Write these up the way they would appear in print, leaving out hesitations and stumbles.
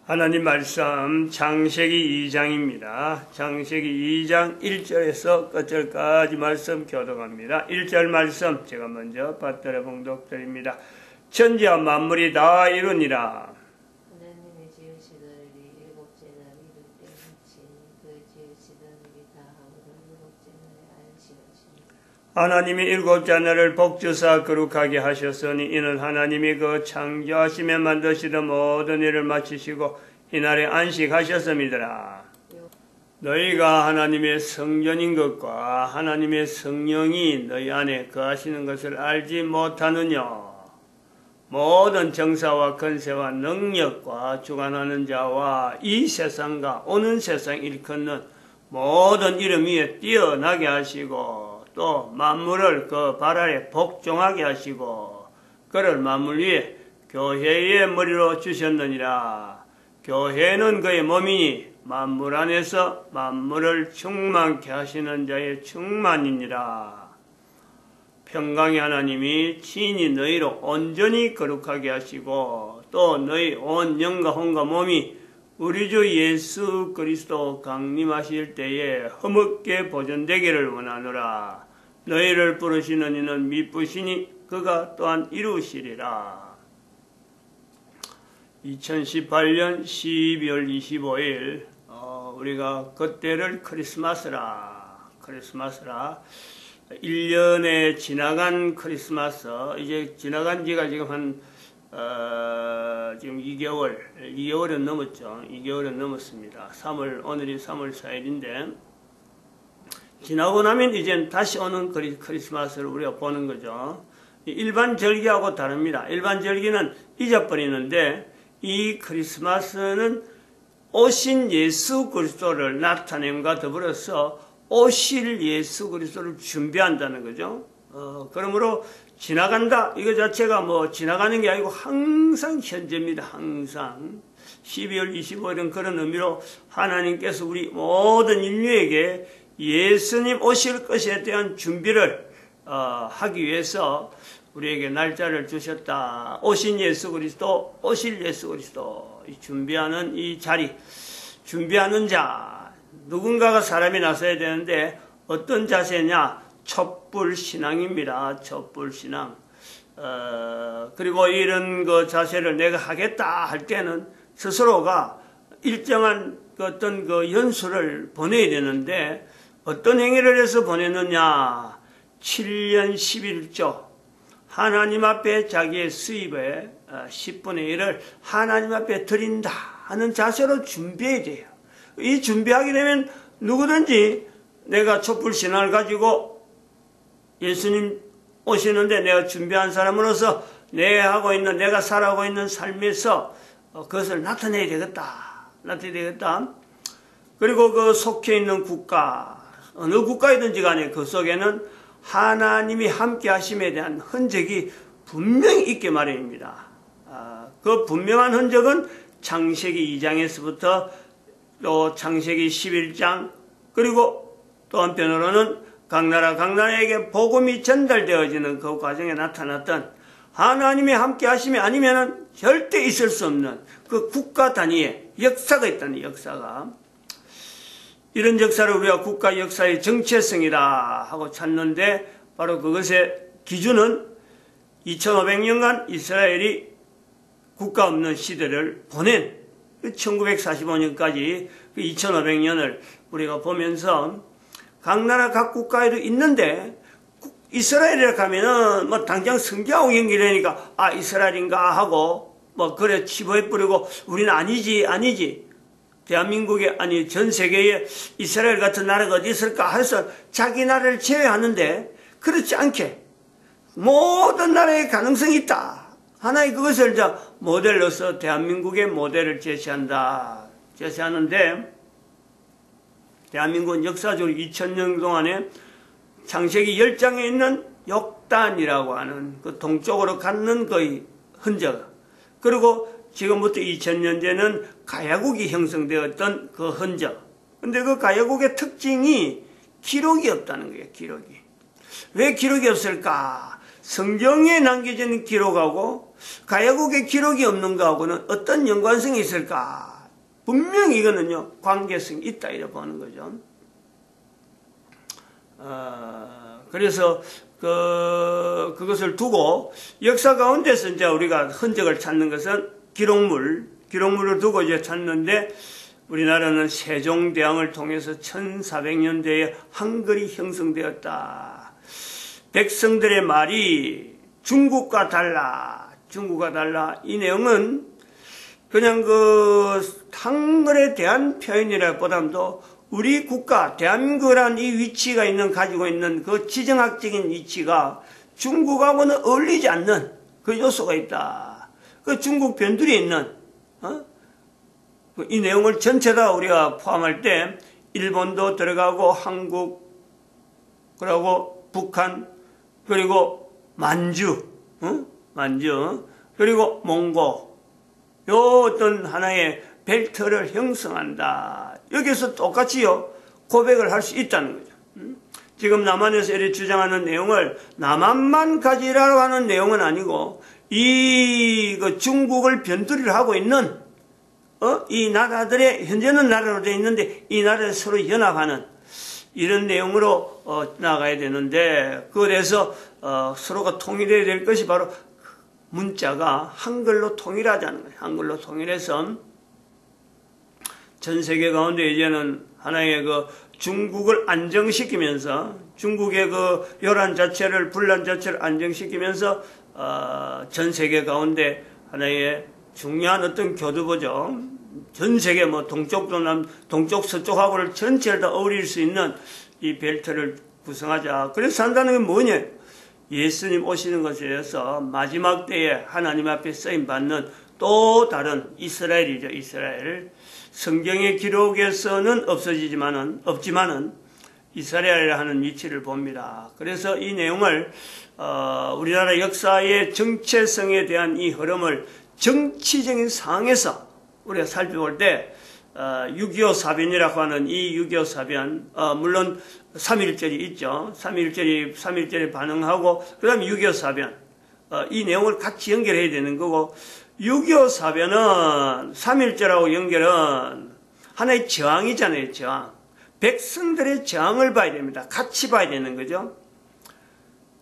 하나님 말씀 창세기 2장입니다. 창세기 2장 1절에서 끝절까지 말씀 교독합니다. 1절 말씀 제가 먼저 받들어 봉독드립니다. 천지와 만물이 다 이루니라. 하나님이 지으시던 일이 일곱째 날 이룰 때 마치 그 지으시던 일이 다 하고는 일곱째 날에 안식하시니라. 하나님이 일곱째 날을 복주사 거룩하게 하셨으니 이는 하나님이 그 창조하시며 만드시던 모든 일을 마치시고 이날에 안식하셨음이더라. 너희가 하나님의 성전인 것과 하나님의 성령이 너희 안에 거하시는 것을 알지 못하느냐. 모든 정사와 권세와 능력과 주관하는 자와 이 세상과 오는 세상 일컫는 모든 이름 위에 뛰어나게 하시고 또 만물을 그 발 아래 복종하게 하시고 그를 만물 위에 교회의 머리로 주셨느니라. 교회는 그의 몸이니 만물 안에서 만물을 충만케 하시는 자의 충만이니라. 평강의 하나님이 친히 너희로 온전히 거룩하게 하시고 또 너희 온 영과 혼과 몸이 우리 주 예수 그리스도 강림하실 때에 흠없게 보존되기를 원하노라. 너희를 부르시는 이는 미쁘시니 그가 또한 이루시리라. 2018년 12월 25일 우리가 그때를 크리스마스라 1년에 지나간 크리스마스, 이제 지나간 지가 지금 지금 2개월은 넘었죠. 2개월은 넘었습니다. 오늘이 3월 4일인데, 지나고 나면 이제 다시 오는 크리스마스를 우리가 보는 거죠. 일반 절기하고 다릅니다. 일반 절기는 잊어버리는데, 이 크리스마스는 오신 예수 그리스도를 나타냄과 더불어서 오실 예수 그리스도를 준비한다는 거죠. 그러므로 지나간다 이거 자체가 뭐 지나가는 게 아니고 항상 현재입니다. 항상 12월 25일은 그런 의미로 하나님께서 우리 모든 인류에게 예수님 오실 것에 대한 준비를 하기 위해서 우리에게 날짜를 주셨다. 오신 예수 그리스도, 오실 예수 그리스도, 준비하는 이 자리, 준비하는 자, 누군가가 사람이 나서야 되는데 어떤 자세냐? 촛불신앙입니다. 촛불신앙. 그리고 이런 그 자세를 내가 하겠다 할 때는 스스로가 일정한 어떤 그 연수를 보내야 되는데 어떤 행위를 해서 보내느냐? 7년 11조. 하나님 앞에 자기의 수입의 10분의 1을 하나님 앞에 드린다 하는 자세로 준비해야 돼요. 이 준비하게 되면 누구든지 내가 촛불신앙을 가지고 예수님 오시는데 내가 준비한 사람으로서 내가 살아가고 있는 삶에서 그것을 나타내야 되겠다. 그리고 그 속해 있는 국가, 어느 국가이든지 간에 그 속에는 하나님이 함께 하심에 대한 흔적이 분명히 있게 마련입니다. 그 분명한 흔적은 창세기 2장에서부터 또 창세기 11장 그리고 또 한편으로는 각 나라에게 복음이 전달되어지는 그 과정에 나타났던 하나님이 함께 하심이 아니면은 절대 있을 수 없는 그 국가 단위의 역사가 있다는 역사가. 이런 역사를 우리가 국가 역사의 정체성이다 하고 찾는데 바로 그것의 기준은 2500년간 이스라엘이 국가 없는 시대를 보낸 1945년까지 그 2500년을 우리가 보면서 각 나라 각 국가에도 있는데 이스라엘이라 하면은 뭐 당장 성경하고 연결되니까 아 이스라엘인가 하고 뭐 그래 치부해버리고 우리는 아니지 대한민국에 아니 전 세계에 이스라엘 같은 나라가 어디 있을까 해서 자기 나라를 제외하는데 그렇지 않게 모든 나라의 가능성이 있다. 하나의 그것을 이제 모델로서 대한민국의 모델을 제시하는데 대한민국은 역사적으로 2000년 동안에 창세기 10장에 있는 욕단이라고 하는 그 동쪽으로 갖는 그 흔적 그리고 지금부터 2000년 전에는 가야국이 형성되었던 그 흔적. 근데 그 가야국의 특징이 기록이 없다는 거예요. 왜 기록이 없을까? 성경에 남겨진 기록하고 가야국의 기록이 없는 거하고는 어떤 연관성이 있을까? 분명히 이거는요, 관계성이 있다, 이렇게 보는 거죠. 그래서, 그것을 두고, 역사 가운데서 이제 우리가 흔적을 찾는 것은 기록물을 두고 이제 찾는데, 우리나라는 세종대왕을 통해서 1400년대에 한글이 형성되었다. 백성들의 말이 중국과 달라. 이 내용은 그냥 한글에 대한 표현이라 보다도 우리 국가, 대한민국이라는 이 위치가 가지고 있는 그 지정학적인 위치가 중국하고는 어울리지 않는 그 요소가 있다. 그 중국 변두리에 있는, 이 내용을 전체 다 우리가 포함할 때 일본도 들어가고 한국, 그리고 북한, 그리고 만주, 그리고 몽고, 요 어떤 하나의 벨트를 형성한다. 여기서 똑같이요, 고백을 할 수 있다는 거죠. 지금 남한에서 이렇게 주장하는 내용을 남한만 가지라고 하는 내용은 아니고, 중국을 변두리를 하고 있는 이 나라들의, 현재는 나라로 되어 있는데, 이 나라를 서로 연합하는 이런 내용으로 나가야 되는데, 그래서 서로가 통일해야 될 것이 바로 문자가 한글로 통일하자는 거예요. 한글로 통일해서 전 세계 가운데 이제는 하나의 중국을 안정시키면서, 중국의 요란 자체를, 분란 자체를 안정시키면서 전 세계 가운데 하나의 중요한 어떤 교두보죠. 전 세계 동쪽도 동쪽 서쪽하고를 전체를 다 어울릴 수 있는 이 벨트를 구성하자. 그래서 한다는 게 뭐냐? 예수님 오시는 것에 의해서 마지막 때에 하나님 앞에 쓰임받는 또 다른 이스라엘이죠. 이스라엘. 성경의 기록에서는 없지만은 이스라엘이라 하는 위치를 봅니다. 그래서 이 내용을 우리나라 역사의 정체성에 대한 이 흐름을 정치적인 상황에서 우리가 살펴볼 때 6.25 사변이라고 하는 이 6.25 사변, 물론 3.1절이 있죠. 3.1절이 반응하고 그 다음에 6.25 사변, 이 내용을 같이 연결해야 되는 거고, 6.25 사변은 3.1절하고 연결은 하나의 저항이잖아요. 저항. 백성들의 저항을 봐야 됩니다. 같이 봐야 되는 거죠.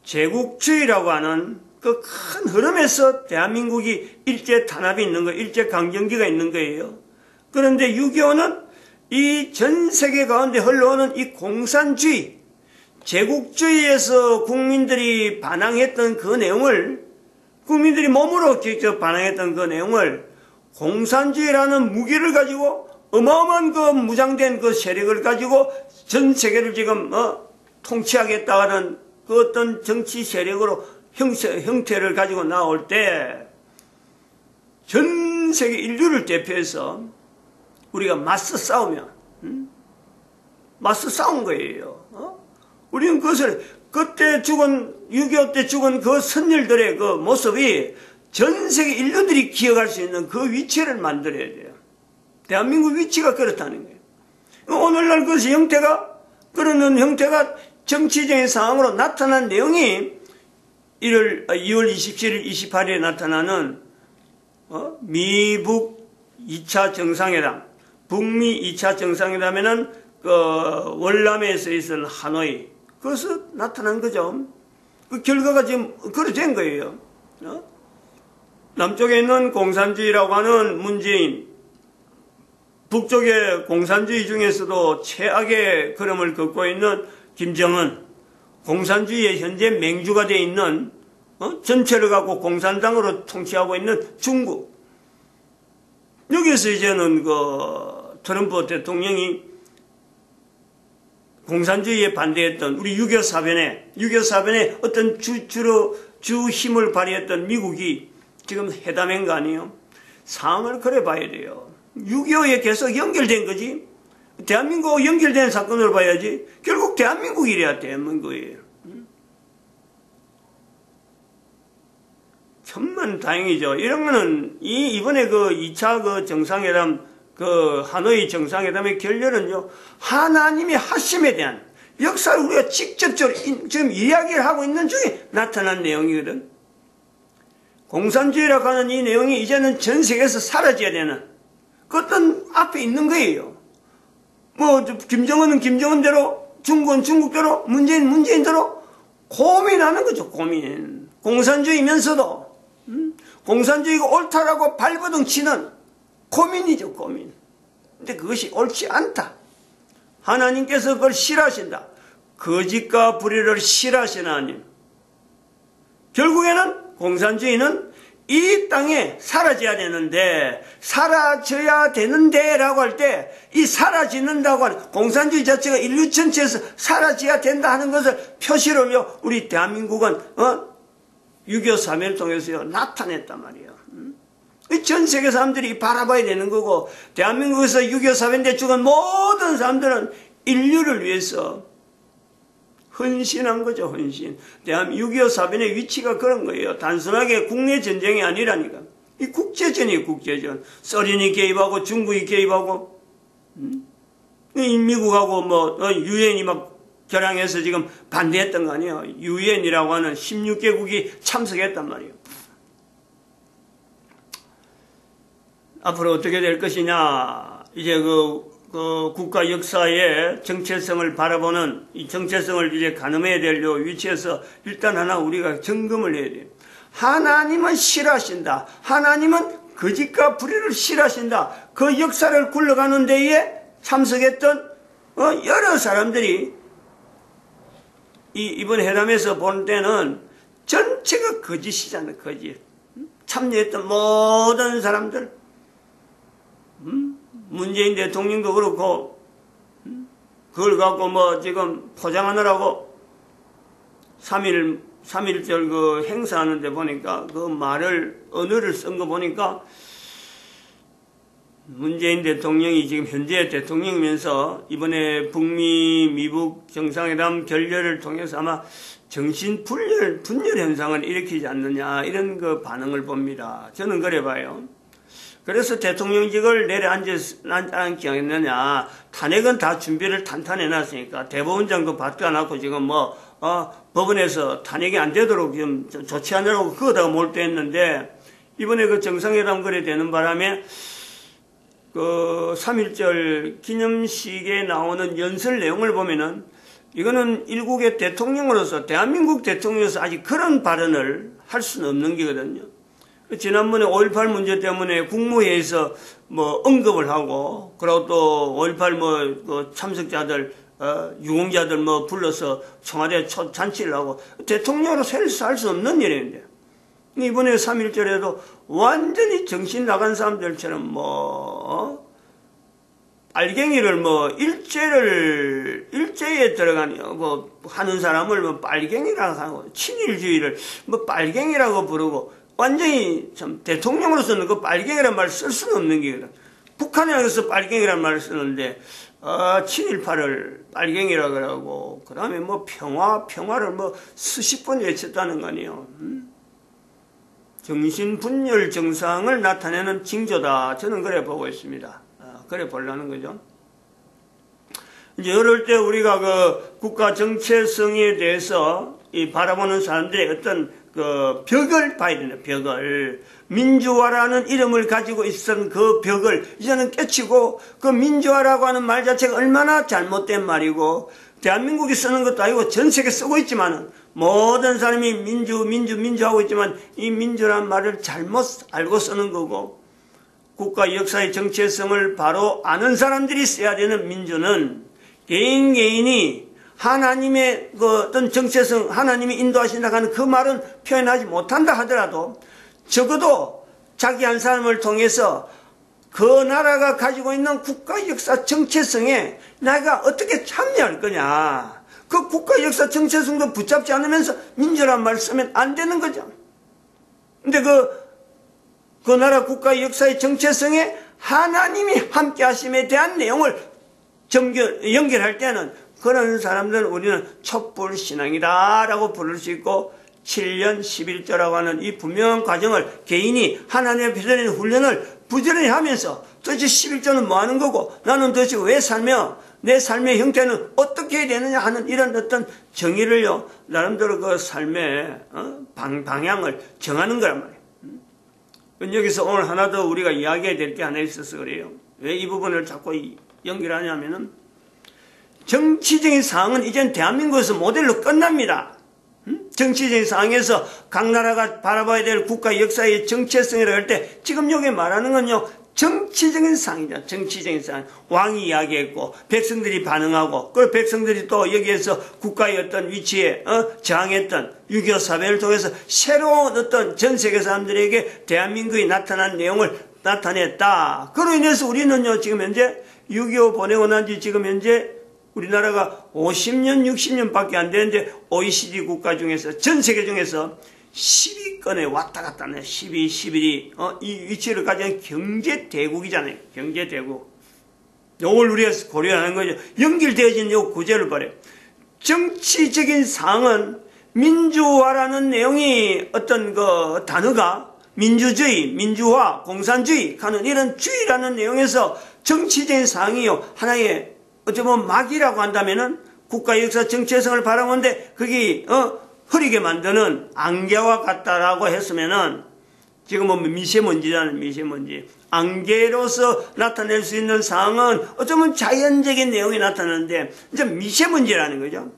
제국주의라고 하는 그 큰 흐름에서 대한민국이 일제 탄압이 있는 거예요. 일제 강점기가 있는 거예요. 그런데 6.25는 이 전 세계 가운데 흘러오는 이 공산주의, 제국주의에서 국민들이 반항했던 그 내용을, 국민들이 몸으로 직접 반항했던 그 내용을 공산주의라는 무기를 가지고 어마어마한 무장된 세력을 가지고 전 세계를 지금 통치하겠다는 그 어떤 정치 세력으로 형태를 가지고 나올 때 전 세계 인류를 대표해서 우리가 맞서 싸우면, 맞서 싸운 거예요. 우리는 그것을, 그때 6.25 때 죽은 그 선열들의 그 모습이 전 세계 인류들이 기억할 수 있는 그 위치를 만들어야 돼요. 대한민국 위치가 그렇다는 거예요. 오늘날 그것의 형태가, 그러는 형태가 정치적인 상황으로 나타난 내용이 2월 27일, 28일에 나타나는 미북 2차 정상회담, 북미 2차 정상회담에는 월남에서 있었던 하노이, 그것을 나타난 거죠. 그 결과가 지금 그렇게 된 거예요. 남쪽에 있는 공산주의라고 하는 문재인, 북쪽의 공산주의 중에서도 최악의 걸음을 걷고 있는 김정은, 공산주의의 현재 맹주가 되어 있는, 전체를 갖고 공산당으로 통치하고 있는 중국. 여기서 이제는 트럼프 대통령이 공산주의에 반대했던 우리 6.25 사변에 어떤 주 힘을 발휘했던 미국이 지금 회담한 거 아니에요? 상황을 그래 봐야 돼요. 6.25에 계속 연결된 거지. 대한민국하고 연결된 사건으로 봐야지. 결국 대한민국 일이야, 대한민국이에요. 천만 다행이죠. 이런 거는 이번에 2차 정상회담, 하노이 정상회담의 결렬은요, 하나님의 하심에 대한 역사를 우리가 직접적으로 지금 이야기를 하고 있는 중에 나타난 내용이거든. 공산주의라고 하는 이 내용이 이제는 전 세계에서 사라져야 되는, 그것은 앞에 있는 거예요. 뭐 김정은은 김정은대로, 중국은 중국대로, 문재인은 문재인대로 고민하는 거죠. 고민. 공산주의면서도 공산주의가 옳다라고 발버둥 치는 고민이죠. 고민. 근데 그것이 옳지 않다. 하나님께서 그걸 싫어하신다. 거짓과 불의를 싫어하시는 하나님. 결국에는 공산주의는 이 땅에 사라져야 되는데 라고 할 때 이 사라지는다고 하는 공산주의 자체가 인류 전체에서 사라져야 된다 하는 것을 표시로요 우리 대한민국은 6.25 사면을 통해서 나타냈단 말이에요. 전 세계 사람들이 바라봐야 되는 거고, 대한민국에서 6.25 사변 때 죽은 모든 사람들은 인류를 위해서 헌신한 거죠. 헌신. 6.25 사변의 위치가 그런 거예요. 단순하게 국내 전쟁이 아니라니까. 이 국제전이에요. 국제전. 소련이 개입하고 중국이 개입하고 미국하고 뭐 유엔이 막 결항해서 지금 반대했던 거 아니에요. 유엔이라고 하는 16개국이 참석했단 말이에요. 앞으로 어떻게 될 것이냐. 이제 그 국가 역사의 정체성을 바라보는 이 정체성을 이제 가늠해야 될 위치에서 일단 하나 우리가 점검을 해야 돼요. 하나님은 싫어하신다. 하나님은 거짓과 불의를 싫어하신다. 그 역사를 굴러가는 데에 참석했던 여러 사람들이 이번 회담에서 본 때는 전체가 거짓이잖아요. 거짓. 참여했던 모든 사람들, 문재인 대통령도 그렇고, 그걸 갖고 뭐 지금 포장하느라고 3.1절 그 행사하는데 보니까 그 언어를 쓴 거 보니까 문재인 대통령이 지금 현재 대통령이면서 이번에 북미 미북 정상회담 결렬을 통해서 아마 정신분열 현상을 일으키지 않느냐 이런 그 반응을 봅니다. 저는 그래 봐요. 그래서 대통령직을 내려앉지 않겠느냐. 탄핵은 다 준비를 탄탄해 놨으니까 대법원장 그 받도 안 하고 지금 법원에서 탄핵이 안 되도록 좀 조치하느라고 그거다가 몰두했는데 이번에 그 정상회담 거래 되는 바람에 그 3.1절 기념식에 나오는 연설 내용을 보면은 이거는 일국의 대통령으로서 대한민국 대통령으로서 아직 그런 발언을 할 수는 없는 게거든요. 지난번에 5.18 문제 때문에 국무회의에서 뭐 언급을 하고, 그리고 또 5.18 그 참석자들, 유공자들 불러서 청와대 잔치를 하고, 대통령으로서 할 수 없는 일인데. 이번에 3.1절에도 완전히 정신 나간 사람들처럼 빨갱이를 일제에 들어가니, 하는 사람을 빨갱이라고 하고, 친일주의를 빨갱이라고 부르고, 완전히 참 대통령으로서는 그 빨갱이라는 말을 쓸 수는 없는 게거든. 북한에 와서 빨갱이라는 말을 쓰는데 친일파를 빨갱이라고 하고 그 다음에 평화를 수십 번 외쳤다는 거 아니에요. 정신분열 증상을 나타내는 징조다. 저는 그래 보고 있습니다. 그래 보려는 거죠. 이제 이럴 때 우리가 그 국가 정체성에 대해서 바라보는 사람들의 어떤 그 벽을 봐야 되네. 벽을. 민주화라는 이름을 가지고 있었던 그 벽을 이제는 깨치고, 그 민주화라고 하는 말 자체가 얼마나 잘못된 말이고, 대한민국이 쓰는 것도 아니고 전 세계 쓰고 있지만은 모든 사람이 민주하고 있지만 이 민주라는 말을 잘못 알고 쓰는 거고, 국가 역사의 정체성을 바로 아는 사람들이 써야 되는 민주는 개인이 하나님의 그 어떤 정체성, 하나님이 인도하신다고 하는 그 말은 표현하지 못한다 하더라도 적어도 자기 한 사람을 통해서 그 나라가 가지고 있는 국가 역사 정체성에 내가 어떻게 참여할 거냐. 그 국가 역사 정체성도 붙잡지 않으면서 민주란 말을 쓰면 안 되는 거죠. 근데 그 나라 국가 역사의 정체성에 하나님이 함께 하심에 대한 내용을 연결할 때는 그런 사람들은 우리는 촛불신앙이다라고 부를 수 있고 7년 11조라고 하는 이 분명한 과정을 개인이 하나님의 펴드리는 훈련을 부지런히 하면서 도대체 11조는 뭐 하는 거고 나는 도대체 왜 살며 내 삶의 형태는 어떻게 해야 되느냐 하는 이런 어떤 정의를요 나름대로 그 삶의 방향을 정하는 거란 말이에요. 여기서 오늘 하나 더 우리가 이야기해야 될 게 하나 있어서 그래요. 왜 이 부분을 자꾸 연결하냐면은 정치적인 상황은 이젠 대한민국에서 모델로 끝납니다. 정치적인 상황에서 각 나라가 바라봐야 될 국가 역사의 정체성이라고 할 때 지금 여기 말하는 건요. 정치적인 상황이죠. 정치적인 상황. 왕이 이야기했고 백성들이 반응하고 그리고 백성들이 또 여기에서 국가의 어떤 위치에 저항했던 6.25 사변을 통해서 새로운 어떤 전 세계 사람들에게 대한민국이 나타난 내용을 나타냈다. 그로 인해서 우리는요. 지금 현재 6.25 보내고 난 지 지금 현재 우리나라가 50년, 60년밖에 안 되는데 OECD 국가 중에서 전 세계 중에서 10위권에 왔다 갔다 하네. 10위, 11위. 이 위치를 가진 경제 대국이잖아요. 경제 대국. 이걸 우리가 고려하는 거죠. 연결되어진 이 구제를 봐요. 정치적인 상은 민주화라는 내용이 어떤 그 단어가 민주주의, 민주화, 공산주의 하는 이런 주의라는 내용에서 정치적인 상이요. 하나의 어쩌면 막이라고 한다면은 국가 역사 정체성을 바라보는데 그게 흐리게 만드는 안개와 같다라고 했으면은 지금은 미세먼지잖아요. 미세먼지. 안개로서 나타낼 수 있는 상황은 어쩌면 자연적인 내용이 나타나는데 이제 미세먼지라는 거죠.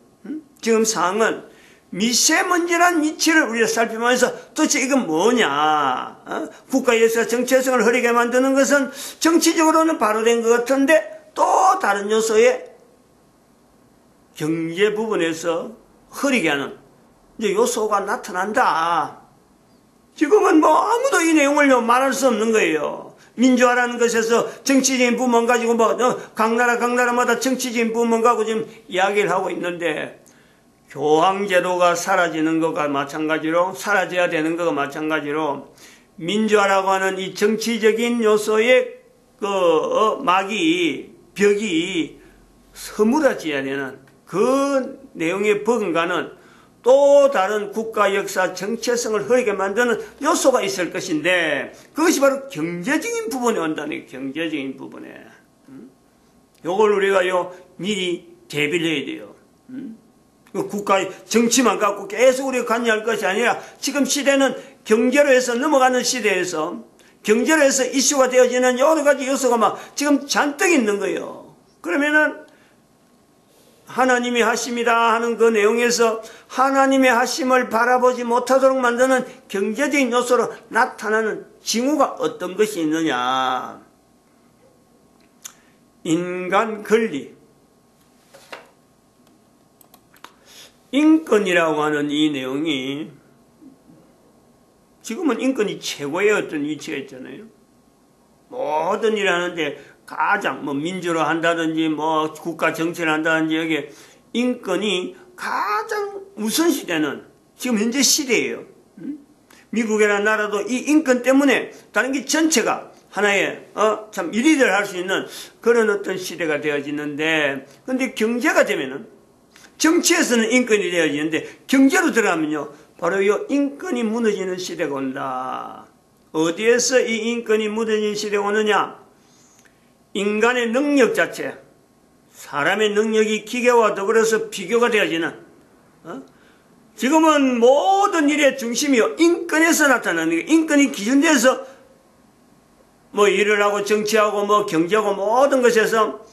지금 상황은 미세먼지라는 위치를 우리가 살펴보면서 도대체 이건 뭐냐. 국가 역사 정체성을 흐리게 만드는 것은 정치적으로는 바로 된 것 같은데 또 다른 요소의 경제 부분에서 흐리게 하는 이제 요소가 나타난다. 지금은 뭐 아무도 이 내용을 말할 수 없는 거예요. 민주화라는 것에서 정치적인 부분 가지고 뭐 각 나라마다 정치적인 부분 가지고 지금 이야기를 하고 있는데 교황제도가 사라지는 것과 마찬가지로 사라져야 되는 것과 마찬가지로 민주화라고 하는 이 정치적인 요소의 그 벽이 서무라져야 되는 그 내용에 버금가는 또 다른 국가 역사 정체성을 흐리게 만드는 요소가 있을 것인데 그것이 바로 경제적인 부분에 온다는 경제적인 부분에. 요걸 우리가 미리 대비를 해야 돼요. 국가의 정치만 갖고 계속 우리가 관여할 것이 아니라 지금 시대는 경제로 해서 넘어가는 시대에서 경제로 해서 이슈가 되어지는 여러 가지 요소가 막 지금 잔뜩 있는 거예요. 그러면은 하나님이 하심이다 하는 그 내용에서 하나님의 하심을 바라보지 못하도록 만드는 경제적인 요소로 나타나는 징후가 어떤 것이 있느냐. 인간 권리, 인권이라고 하는 이 내용이 지금은 인권이 최고의 어떤 위치가 있잖아요. 모든 일을 하는데 가장 민주로 한다든지 국가 정치를 한다든지 여기에 인권이 가장 우선시되는 지금 현재 시대예요. 미국이라는 나라도 이 인권 때문에 다른 게 전체가 하나의 참 일위를 할 수 있는 그런 어떤 시대가 되어지는데 근데 경제가 되면은 정치에서는 인권이 되어지는데 경제로 들어가면요 바로 이 인권이 무너지는 시대가 온다. 어디에서 이 인권이 무너지는 시대가 오느냐? 인간의 능력 자체, 사람의 능력이 기계와 더불어서 비교가 되어지는 지금은 모든 일의 중심이요 인권에서 나타나는 거예요. 인권이 기준돼서 일을 하고 정치하고 경제하고 모든 것에서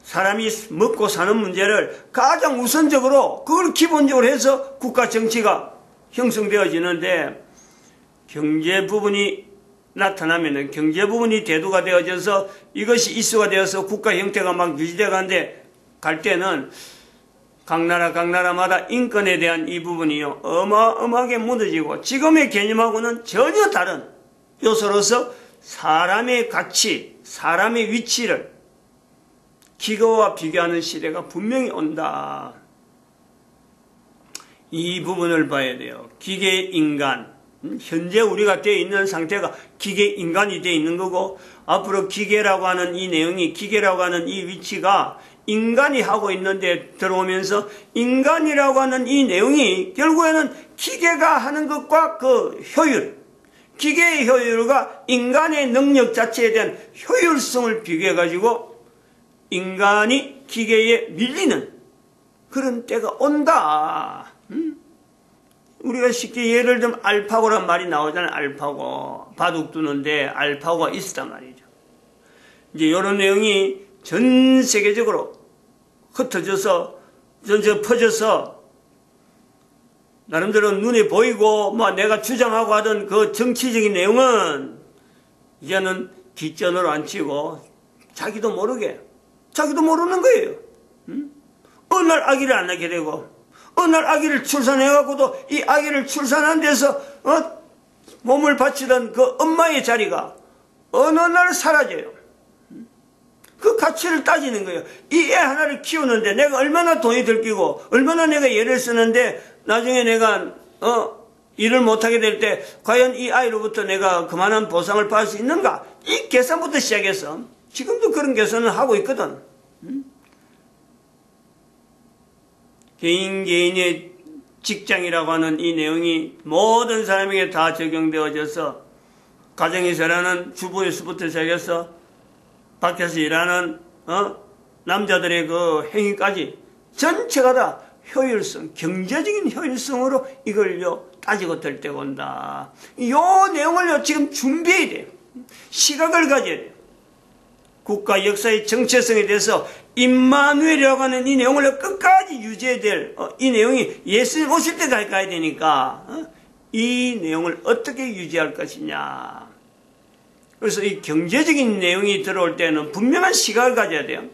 사람이 먹고 사는 문제를 가장 우선적으로 그걸 기본적으로 해서 국가 정치가 형성되어지는데 경제 부분이 나타나면은 경제 부분이 대두가 되어져서 이것이 이슈가 되어서 국가 형태가 막 유지되어 가는데 갈 때는 각 나라마다 인권에 대한 이 부분이요 어마어마하게 무너지고 지금의 개념하고는 전혀 다른 요소로서 사람의 가치, 사람의 위치를 기계와 비교하는 시대가 분명히 온다. 이 부분을 봐야 돼요. 기계 인간. 현재 우리가 되어 있는 상태가 기계 인간이 되어 있는 거고 앞으로 기계라고 하는 이 내용이 기계라고 하는 이 위치가 인간이 하고 있는데 들어오면서 인간이라고 하는 이 내용이 결국에는 기계가 하는 것과 그 효율 기계의 효율과 인간의 능력 자체에 대한 효율성을 비교해 가지고 인간이 기계에 밀리는 그런 때가 온다. 우리가 쉽게 예를 들면 알파고란 말이 나오잖아요. 알파고. 바둑 두는데 알파고가 있었단 말이죠. 이제 이런 내용이 전 세계적으로 흩어져서 전체 퍼져서 나름대로 눈에 보이고 뭐 내가 주장하고 하던 그 정치적인 내용은 이제는 뒷전으로 앉히고 자기도 모르는 거예요. 어느 날 아기를 안 낳게 되고 어느 날 아기를 출산해갖고도 이 아기를 출산한 데서 몸을 바치던 그 엄마의 자리가 어느 날 사라져요. 그 가치를 따지는 거예요. 이 애 하나를 키우는데 내가 얼마나 돈이 들끼고 얼마나 내가 애를 쓰는데 나중에 내가 일을 못하게 될 때 과연 이 아이로부터 내가 그만한 보상을 받을 수 있는가? 이 계산부터 시작해서 지금도 그런 계산을 하고 있거든. 개인의 직장이라고 하는 이 내용이 모든 사람에게 다 적용되어져서 가정에서 일하는 주부에서부터 시작해서 밖에서 일하는 남자들의 그 행위까지 전체가 다 효율성, 경제적인 효율성으로 이걸요 따지고 될 때가 온다. 이 내용을요 지금 준비해야 돼요. 시각을 가져야 돼요. 국가 역사의 정체성에 대해서 임마누엘이라고 하는 이 내용을 끝까지 유지해야 될 이 내용이 예수님 오실 때까지 가야 되니까 이 내용을 어떻게 유지할 것이냐. 그래서 이 경제적인 내용이 들어올 때는 분명한 시각을 가져야 돼요.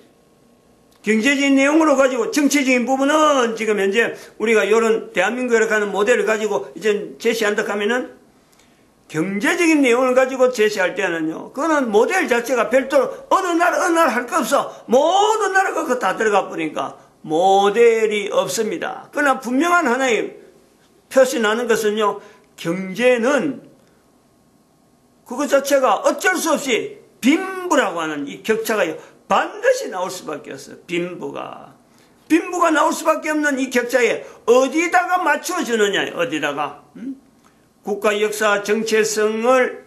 경제적인 내용으로 가지고 정치적인 부분은 지금 현재 우리가 이런 대한민국이라고 하는 모델을 가지고 이제 제시한다 하면은 경제적인 내용을 가지고 제시할 때는요, 그거는 모델 자체가 별도로 어느 나라 할 거 없어. 모든 나라가 그거 다 들어가 보니까 모델이 없습니다. 그러나 분명한 하나의 표시 나는 것은요, 경제는 그것 자체가 어쩔 수 없이 빈부라고 하는 이 격차가요, 반드시 나올 수밖에 없어요. 빈부가 나올 수밖에 없는 이 격차에 어디다가 맞춰주느냐, 어디다가. 국가 역사 정체성을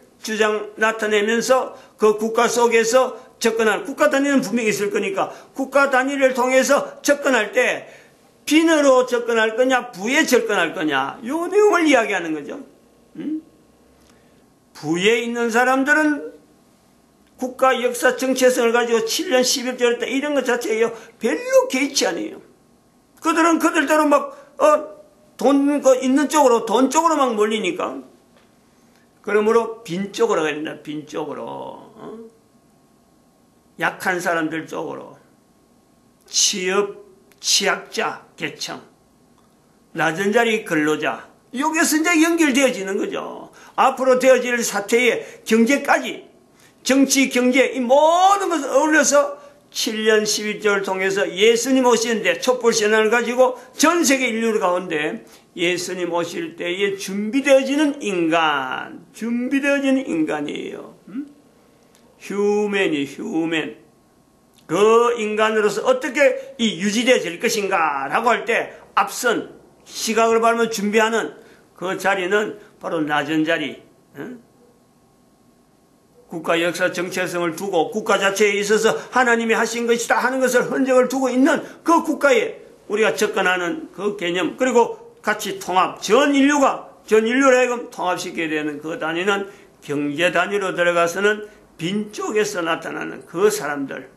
나타내면서 그 국가 속에서 접근할, 국가 단위는 분명히 있을 거니까 국가 단위를 통해서 접근할 때 빈으로 접근할 거냐, 부에 접근할 거냐, 요 내용을 이야기하는 거죠. 부에 있는 사람들은 국가 역사 정체성을 가지고 7년 11개월 때 이런 것 자체예요. 별로 개의치 않아요. 그들은 그들대로 막, 돈 있는 쪽으로, 돈 쪽으로 막 몰리니까. 그러므로 빈 쪽으로 가야 된다, 빈 쪽으로. 약한 사람들 쪽으로. 취약자, 계층. 낮은 자리 근로자. 여기서 이제 연결되어지는 거죠. 앞으로 되어질 사태의 경제까지. 정치, 경제, 이 모든 것을 어울려서 7년 11개월 통해서 예수님 오시는데 촛불 신앙을 가지고 전 세계 인류 가운데 예수님 오실 때에 준비되어지는 인간이에요. 휴맨. 그 인간으로서 어떻게 이 유지되어질 것인가 라고 할 때 앞선 시각을 바라면 준비하는 그 자리는 바로 낮은 자리. 국가 역사 정체성을 두고 국가 자체에 있어서 하나님이 하신 것이다 하는 것을 흔적을 두고 있는 그 국가에 우리가 접근하는 그 개념, 그리고 같이 통합, 전 인류로 하여금 통합시켜야 되는 그 단위는 경제 단위로 들어가서는 빈 쪽에서 나타나는 그 사람들.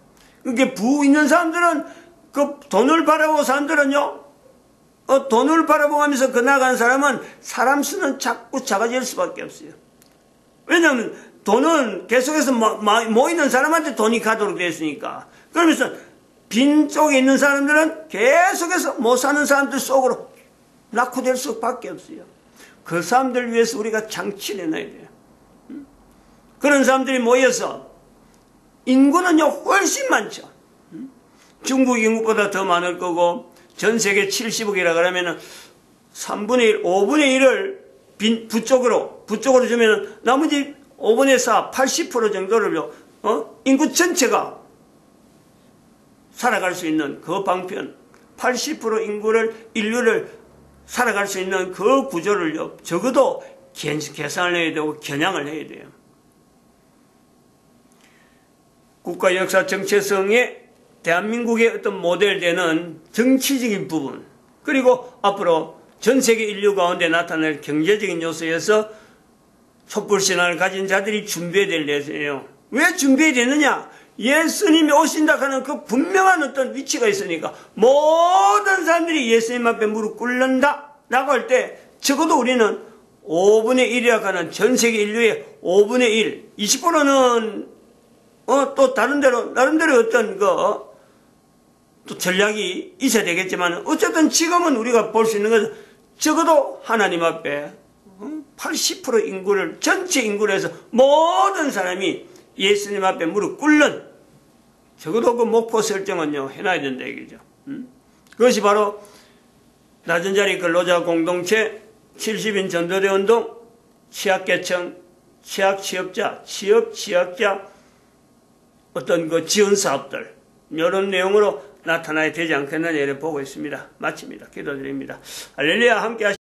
그게 부 있는 사람들은 그 돈을 바라보고 사람들은요, 돈을 바라보면서 그 나가는 사람은 사람 수는 자꾸 작아질 수밖에 없어요. 왜냐하면 돈은 계속해서 모이는 사람한테 돈이 가도록 되어 있으니까. 그러면서 빈 쪽에 있는 사람들은 계속해서 못 사는 사람들 속으로 낙후될 수밖에 없어요. 그 사람들 위해서 우리가 장치를 해놔야 돼요. 그런 사람들이 모여서 인구는요 훨씬 많죠. 중국 인구보다 더 많을 거고 전 세계 70억이라 그러면은 3분의 1, 5분의 1을 부쪽으로 주면은 나머지 5분의 4, 80% 정도를요, 인구 전체가 살아갈 수 있는 그 방편, 80% 인류를 살아갈 수 있는 그 구조를요, 적어도 계산을 해야 되고 겨냥을 해야 돼요. 국가 역사 정체성에 대한민국의 어떤 모델되는 정치적인 부분, 그리고 앞으로 전 세계 인류 가운데 나타날 경제적인 요소에서 촛불신앙을 가진 자들이 준비해야 될 내용이에요. 왜 준비해야 되느냐? 예수님이 오신다 하는 그 분명한 어떤 위치가 있으니까 모든 사람들이 예수님 앞에 무릎 꿇는다 라고 할 때 적어도 우리는 5분의 1이라고 하는 전 세계 인류의 5분의 1, 20%는 또 나름대로 어떤 또 전략이 있어야 되겠지만 어쨌든 지금은 우리가 볼 수 있는 것은 적어도 하나님 앞에 80% 인구를 전체 인구로 해서 모든 사람이 예수님 앞에 무릎 꿇는 적어도 그 목표 설정은요 해놔야 된다 얘기죠. 그것이 바로 낮은 자리 근로자 공동체, 70인 전도대 운동, 취약계층, 취약취업자, 취약자 어떤 그 지원 사업들 이런 내용으로 나타나야 되지 않겠느냐 이렇게 보고 있습니다. 마칩니다. 기도드립니다. 할렐루야 함께 하시